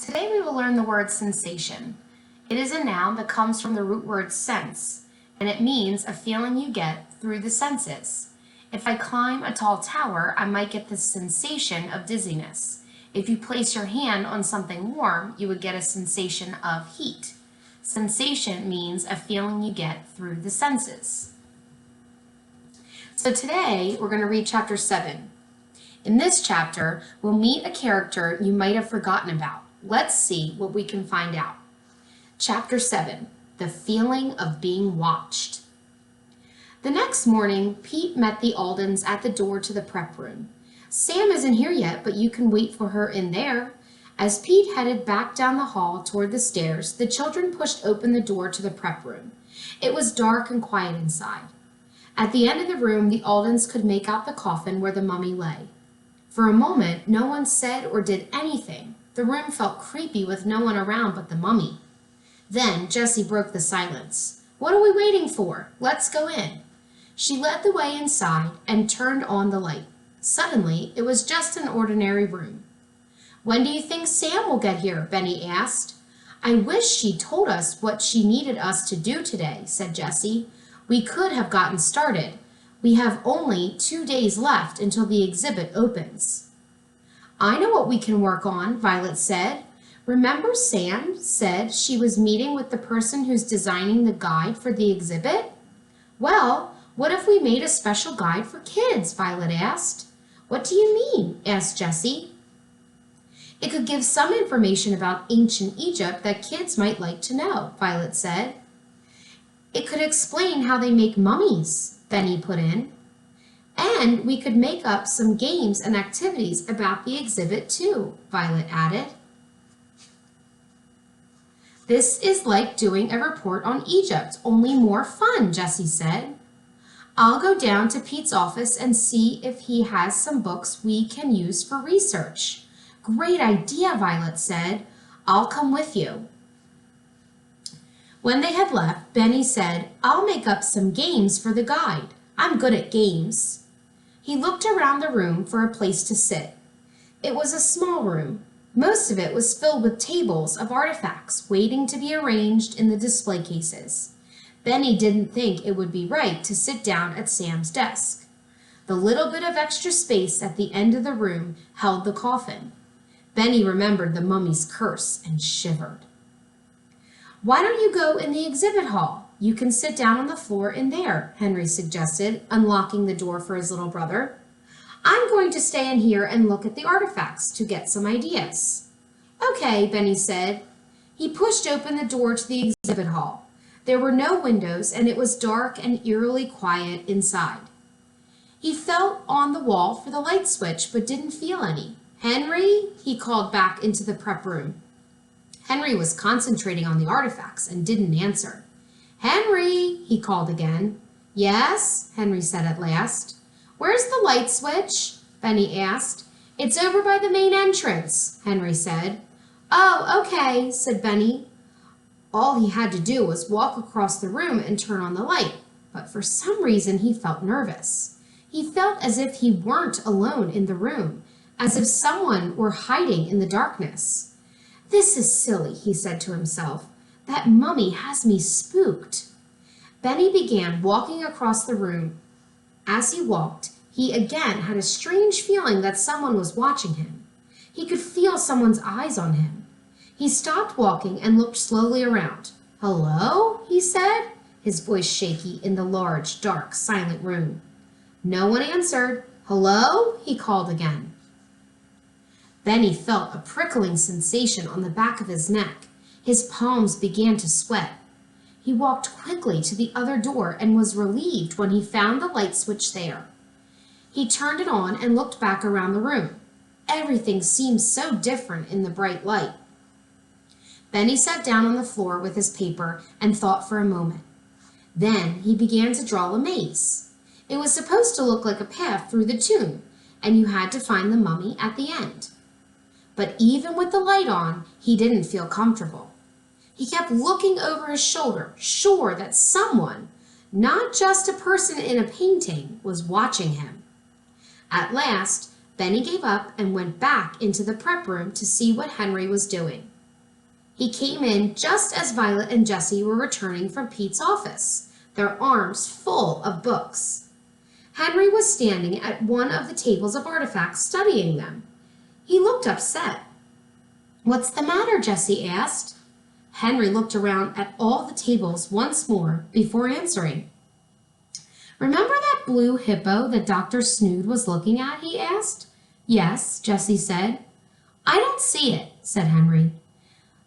Today we will learn the word sensation. It is a noun that comes from the root word sense, and it means a feeling you get through the senses. If I climb a tall tower, I might get the sensation of dizziness. If you place your hand on something warm, you would get a sensation of heat. Sensation means a feeling you get through the senses. So today we're going to read chapter 7. In this chapter, we'll meet a character you might have forgotten about. Let's see what we can find out. Chapter 7, the feeling of being watched. The next morning, Pete met the Aldens at the door to the prep room. Sam isn't here yet, but you can wait for her in there. As Pete headed back down the hall toward the stairs, the children pushed open the door to the prep room. It was dark and quiet inside. At the end of the room, the Aldens could make out the coffin where the mummy lay. For a moment, no one said or did anything. The room felt creepy with no one around but the mummy. Then Jessie broke the silence. "What are we waiting for? Let's go in." She led the way inside and turned on the light. Suddenly, it was just an ordinary room. "When do you think Sam will get here?" Benny asked. "I wish she'd told us what she needed us to do today," said Jessie. "We could have gotten started. We have only 2 days left until the exhibit opens." "I know what we can work on," Violet said. "Remember Sam said she was meeting with the person who's designing the guide for the exhibit?" "Well, what if we made a special guide for kids?" Violet asked. "What do you mean?" asked Jessie. "It could give some information about ancient Egypt that kids might like to know," Violet said. "It could explain how they make mummies," Benny put in. "And we could make up some games and activities about the exhibit too," Violet added. "This is like doing a report on Egypt, only more fun," Jessie said. "I'll go down to Pete's office and see if he has some books we can use for research." "Great idea," Violet said. "I'll come with you." When they had left, Benny said, "I'll make up some games for the guide. I'm good at games." He looked around the room for a place to sit. It was a small room. Most of it was filled with tables of artifacts waiting to be arranged in the display cases. Benny didn't think it would be right to sit down at Sam's desk. The little bit of extra space at the end of the room held the coffin. Benny remembered the mummy's curse and shivered. "Why don't you go in the exhibit hall? You can sit down on the floor in there," Henry suggested, unlocking the door for his little brother. "I'm going to stay in here and look at the artifacts to get some ideas." "Okay," Benny said. He pushed open the door to the exhibit hall. There were no windows, and it was dark and eerily quiet inside. He felt on the wall for the light switch, but didn't feel any. "Henry," he called back into the prep room. Henry was concentrating on the artifacts and didn't answer. "Henry," he called again. "Yes," Henry said at last. "Where's the light switch?" Benny asked. "It's over by the main entrance," Henry said. "Oh, okay," said Benny. All he had to do was walk across the room and turn on the light, but for some reason he felt nervous. He felt as if he weren't alone in the room, as if someone were hiding in the darkness. "This is silly," he said to himself. "That mummy has me spooked." Benny began walking across the room. As he walked, he again had a strange feeling that someone was watching him. He could feel someone's eyes on him. He stopped walking and looked slowly around. "Hello?" he said, his voice shaky in the large, dark, silent room. No one answered. "Hello?" he called again. Benny felt a prickling sensation on the back of his neck. His palms began to sweat. He walked quickly to the other door and was relieved when he found the light switch there. He turned it on and looked back around the room. Everything seemed so different in the bright light. Benny sat down on the floor with his paper and thought for a moment. Then he began to draw a maze. It was supposed to look like a path through the tomb, and you had to find the mummy at the end. But even with the light on, he didn't feel comfortable. He kept looking over his shoulder, sure that someone, not just a person in a painting, was watching him. At last, Benny gave up and went back into the prep room to see what Henry was doing. He came in just as Violet and Jessie were returning from Pete's office, their arms full of books. Henry was standing at one of the tables of artifacts studying them. He looked upset. "What's the matter?" Jessie asked. Henry looked around at all the tables once more before answering. "Remember that blue hippo that Dr. Snood was looking at?" he asked. "Yes," Jessie said. "I don't see it," said Henry.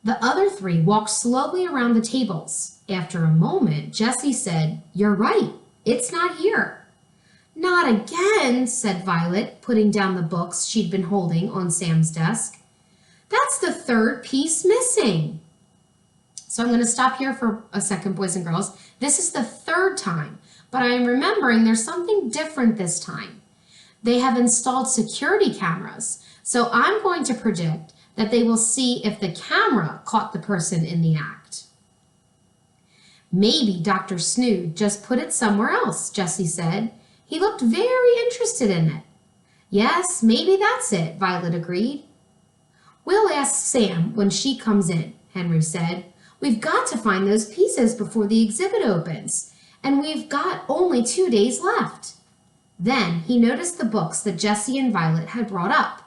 The other three walked slowly around the tables. After a moment, Jessie said, "You're right, it's not here." "Not again," said Violet, putting down the books she'd been holding on Sam's desk. "That's the third piece missing." So I'm going to stop here for a second, boys and girls. This is the third time, but I am remembering there's something different this time. They have installed security cameras, so I'm going to predict that they will see if the camera caught the person in the act. "Maybe Dr. Snood just put it somewhere else," Jessie said. "He looked very interested in it." "Yes, maybe that's it," Violet agreed. "We'll ask Sam when she comes in," Henry said. "We've got to find those pieces before the exhibit opens, and we've got only 2 days left." Then he noticed the books that Jessie and Violet had brought up.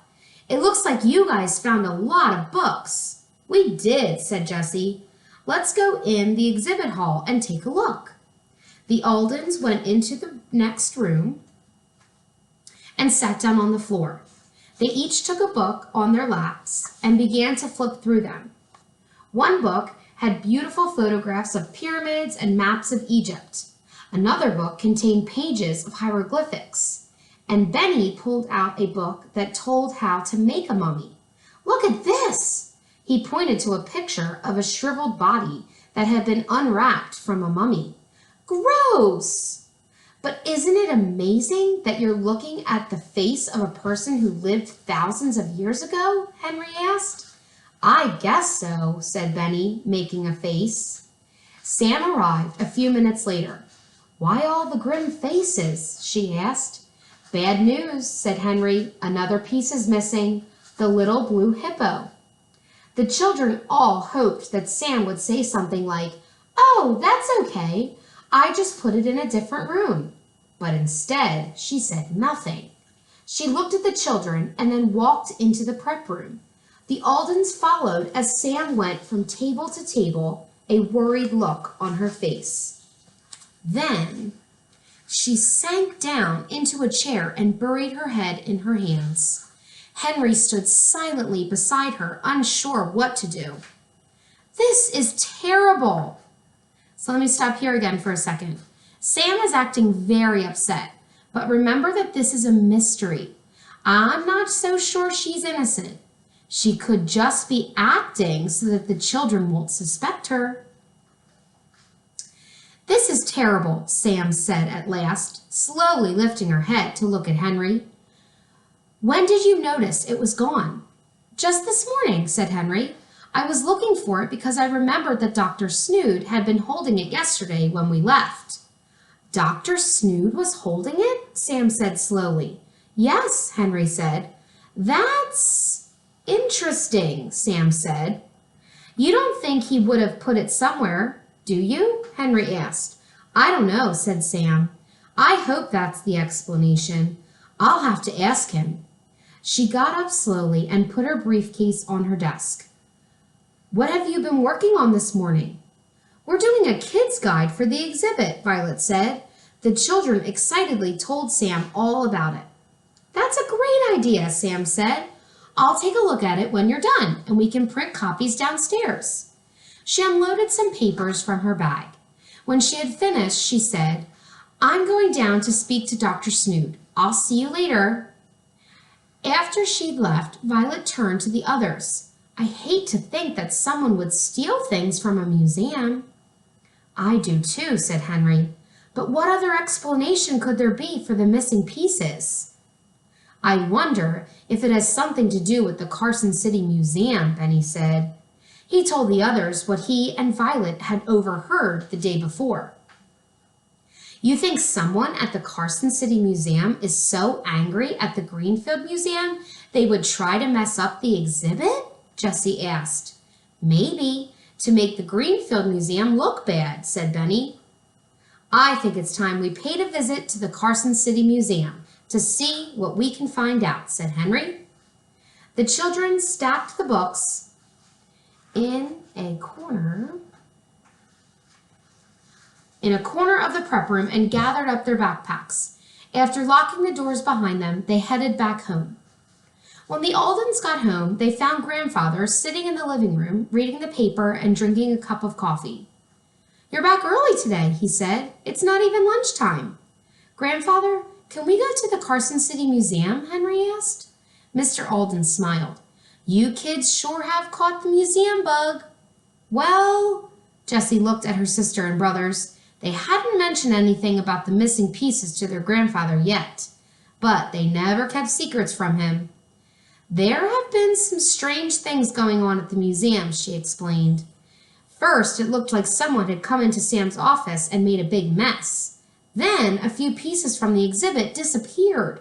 "It looks like you guys found a lot of books." "We did," said Jessie. "Let's go in the exhibit hall and take a look." The Aldens went into the next room and sat down on the floor. They each took a book on their laps and began to flip through them. One book had beautiful photographs of pyramids and maps of Egypt. Another book contained pages of hieroglyphics. And Benny pulled out a book that told how to make a mummy. "Look at this!" He pointed to a picture of a shriveled body that had been unwrapped from a mummy. "Gross! But isn't it amazing that you're looking at the face of a person who lived thousands of years ago?" Henry asked. "I guess so," said Benny, making a face. Sam arrived a few minutes later. "Why all the grim faces?" she asked. "Bad news," said Henry. "Another piece is missing, the little blue hippo." The children all hoped that Sam would say something like, "Oh, that's okay. I just put it in a different room." But instead, she said nothing. She looked at the children and then walked into the prep room. The Aldens followed as Sam went from table to table, a worried look on her face. Then she sank down into a chair and buried her head in her hands. Henry stood silently beside her, unsure what to do. "This is terrible." So let me stop here again for a second. Sam is acting very upset, but remember that this is a mystery. I'm not so sure she's innocent. She could just be acting so that the children won't suspect her. "This is terrible," Sam said at last, slowly lifting her head to look at Henry. "When did you notice it was gone?" "Just this morning," said Henry. "I was looking for it because I remembered that Dr. Snood had been holding it yesterday when we left." "Dr. Snood was holding it?" Sam said slowly. "Yes," Henry said. "That's interesting," Sam said. "You don't think he would have put it somewhere, do you?" Henry asked. "I don't know," said Sam. "I hope that's the explanation. I'll have to ask him." She got up slowly and put her briefcase on her desk. "What have you been working on this morning?" "We're doing a kid's guide for the exhibit," Violet said. The children excitedly told Sam all about it. "That's a great idea," Sam said. "I'll take a look at it when you're done, and we can print copies downstairs." She unloaded some papers from her bag. When she had finished, she said, "I'm going down to speak to Dr. Snood. I'll see you later." After she'd left, Violet turned to the others. "I hate to think that someone would steal things from a museum." "I do too," said Henry. "But what other explanation could there be for the missing pieces?" "I wonder if it has something to do with the Carson City Museum," Benny said. He told the others what he and Violet had overheard the day before. "You think someone at the Carson City Museum is so angry at the Greenfield Museum they would try to mess up the exhibit?" Jessie asked. Maybe to make the Greenfield Museum look bad, said Benny. I think it's time we paid a visit to the Carson City Museum to see what we can find out, said Henry. The children stacked the books in a corner of the prep room and gathered up their backpacks. After locking the doors behind them, they headed back home. When the Aldens got home, they found Grandfather sitting in the living room, reading the paper and drinking a cup of coffee. You're back early today, he said. It's not even lunchtime. Grandfather, can we go to the Carson City Museum? Henry asked. Mr. Alden smiled. You kids sure have caught the museum bug. Well, Jessie looked at her sister and brothers. They hadn't mentioned anything about the missing pieces to their grandfather yet, but they never kept secrets from him. There have been some strange things going on at the museum, she explained. First, it looked like someone had come into Sam's office and made a big mess. Then, a few pieces from the exhibit disappeared.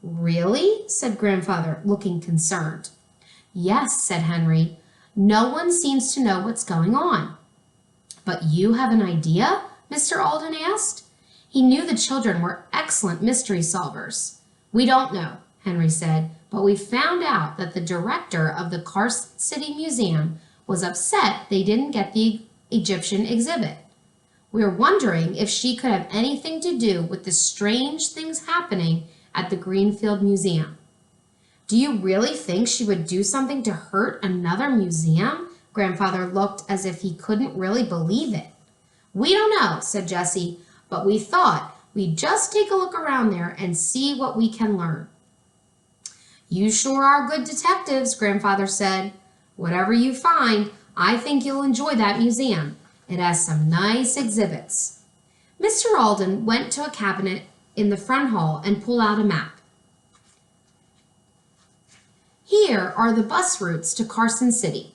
Really? Said Grandfather, looking concerned. Yes, said Henry. No one seems to know what's going on. But you have an idea? Mr. Alden asked. He knew the children were excellent mystery solvers. We don't know, Henry said, but we found out that the director of the Carson City Museum was upset they didn't get the Egyptian exhibit. We're wondering if she could have anything to do with the strange things happening at the Greenfield Museum. Do you really think she would do something to hurt another museum? Grandfather looked as if he couldn't really believe it. We don't know, said Jessie, but we thought we'd just take a look around there and see what we can learn. You sure are good detectives, Grandfather said. Whatever you find, I think you'll enjoy that museum. It has some nice exhibits. Mr. Alden went to a cabinet in the front hall and pulled out a map. Here are the bus routes to Carson City,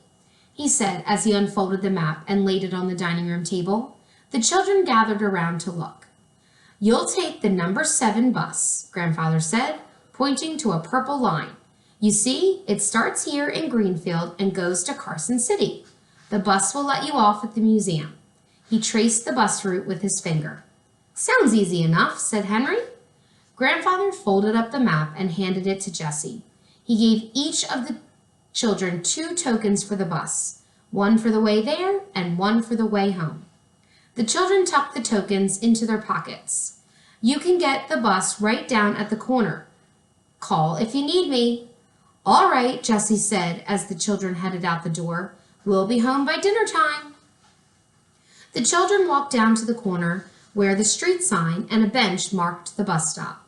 he said as he unfolded the map and laid it on the dining room table. The children gathered around to look. You'll take the number 7 bus, Grandfather said, pointing to a purple line. You see, it starts here in Greenfield and goes to Carson City. The bus will let you off at the museum. He traced the bus route with his finger. Sounds easy enough, said Henry. Grandfather folded up the map and handed it to Jessie. He gave each of the children 2 tokens for the bus, one for the way there and one for the way home. The children tucked the tokens into their pockets. You can get the bus right down at the corner. Call if you need me. All right, Jessie said as the children headed out the door. We'll be home by dinner time. The children walked down to the corner where the street sign and a bench marked the bus stop.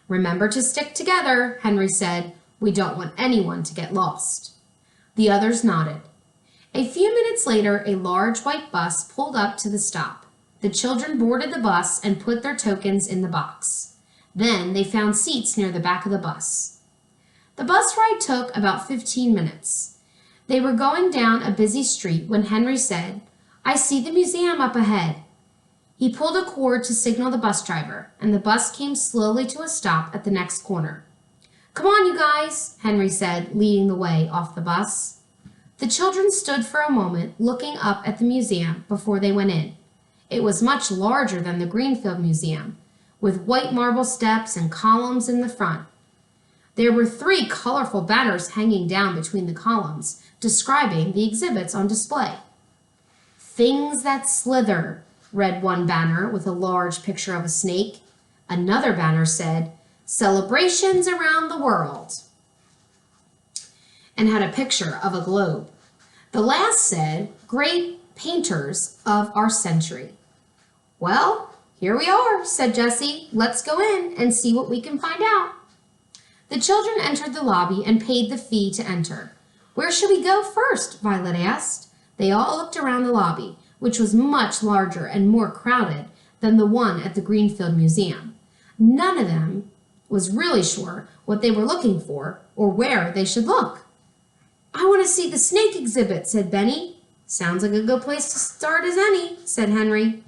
Remember to stick together, Henry said. We don't want anyone to get lost. The others nodded. A few minutes later, a large white bus pulled up to the stop. The children boarded the bus and put their tokens in the box. Then they found seats near the back of the bus. The bus ride took about 15 minutes. They were going down a busy street when Henry said, I see the museum up ahead. He pulled a cord to signal the bus driver, and the bus came slowly to a stop at the next corner. Come on, you guys, Henry said, leading the way off the bus. The children stood for a moment looking up at the museum before they went in. It was much larger than the Greenfield Museum, with white marble steps and columns in the front. There were 3 colorful banners hanging down between the columns, describing the exhibits on display. Things that slither, read one banner with a large picture of a snake. Another banner said, Celebrations around the world, and had a picture of a globe. The last said, Great painters of our century. Well, here we are, said Jessie. Let's go in and see what we can find out. The children entered the lobby and paid the fee to enter. Where should we go first? Violet asked. They all looked around the lobby, which was much larger and more crowded than the one at the Greenfield Museum. None of them was really sure what they were looking for or where they should look. I want to see the snake exhibit, said Benny. Sounds like a good place to start as any, said Henry.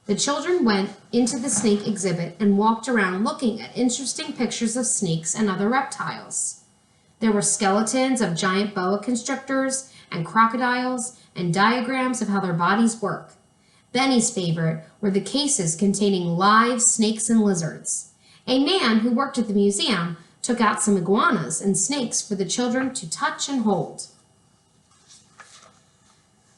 The children went into the snake exhibit and walked around looking at interesting pictures of snakes and other reptiles. There were skeletons of giant boa constrictors and crocodiles and diagrams of how their bodies work. Benny's favorite were the cases containing live snakes and lizards. A man who worked at the museum took out some iguanas and snakes for the children to touch and hold.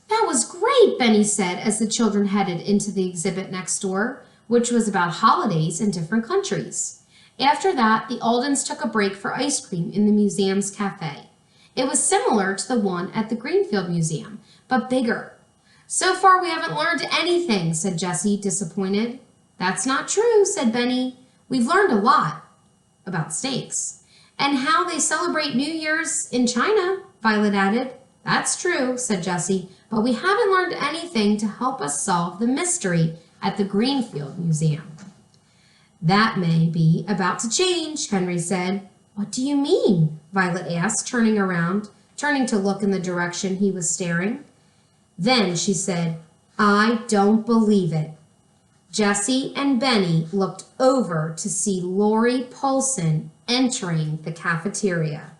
That was great, Benny said as the children headed into the exhibit next door, which was about holidays in different countries. After that, the Aldens took a break for ice cream in the museum's cafe. It was similar to the one at the Greenfield Museum, but bigger. So far we haven't learned anything, said Jessie, disappointed. That's not true, said Benny. We've learned a lot about snakes. And how they celebrate New Year's in China, Violet added. That's true, said Jessie, but we haven't learned anything to help us solve the mystery at the Greenfield Museum. That may be about to change, Henry said. What do you mean? Violet asked, turning to look in the direction he was staring. Then she said, I don't believe it. Jessie and Benny looked over to see Lori Polson entering the cafeteria.